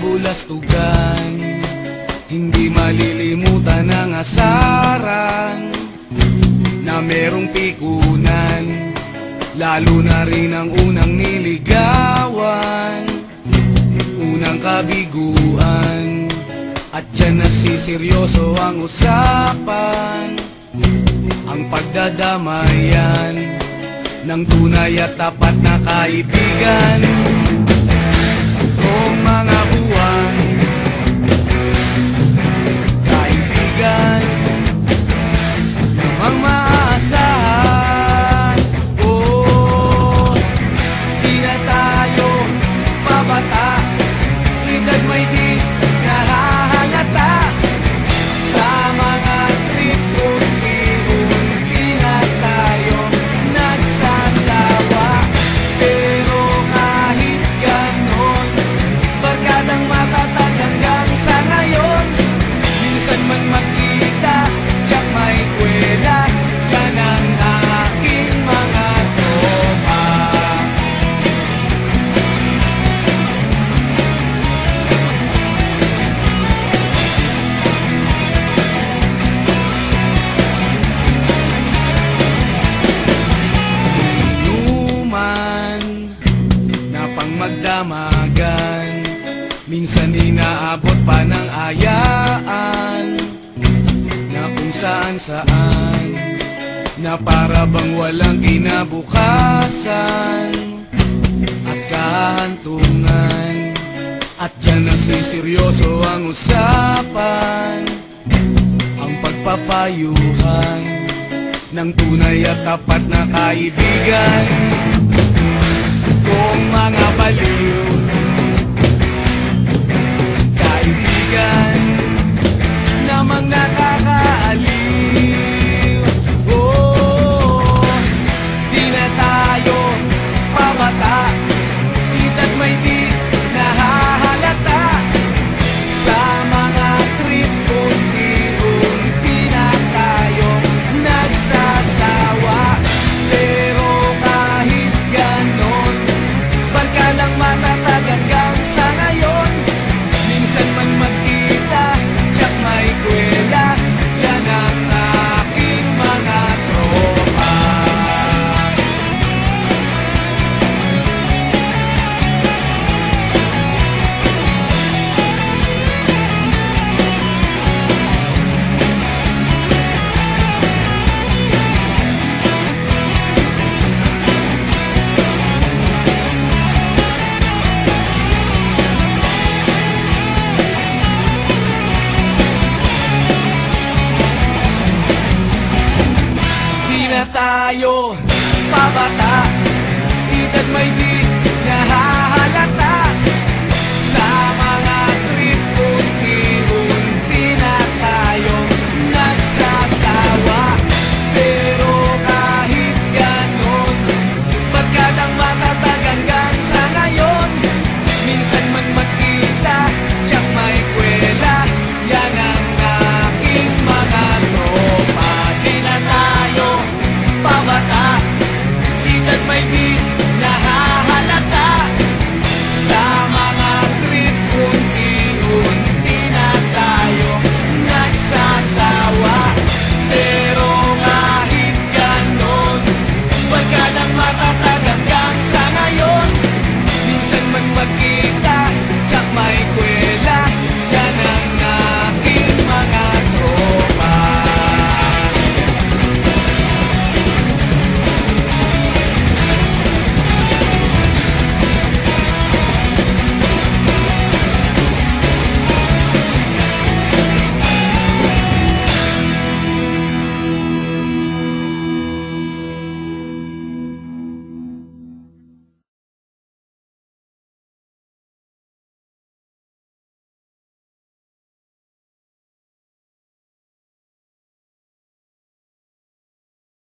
kabulastugan, hindi malilimutan ang asaran na merong pikunan, lalo na rin ang unang niligawan, unang kabiguan. At dyan nasiseryoso ang usapan, ang pagdadamayan ng tunay at tapat na kaibigan. Kung mga buwan, kaibigan namang maaasahan. Oh, di na tayo pabata, edad may di nahahalata. Sa mga trip unti-unti na tayo nagsasawa. Pero kahit ganon, barkadang matatag hanggang sa ngayon. Minsan man magkita, tiyak may kwela, yan ang aking mga tropa. Inuman na pang magdamagan, minsan inaabot pa ng ayaan, na kung saan-saan, na para bang walang kinabukasan at kahantungan. At dyan nasiseryoso ang usapan, ang pagpapayuhan ng tunay at tapat na kaibigan. Kung mga baliw, kaibigan namang nakakaaliw. Oh, di na tayo pabata, edad may di nahahalata. Sa mga trip unti-unti na tayo nagsasawa. Pero kahit ganon, barkadang matatag hanggang sa ngayon. Minsan man magkita, tiyak may kwela, yan ang aking mga tropa. Di na tayo pabata, edad may di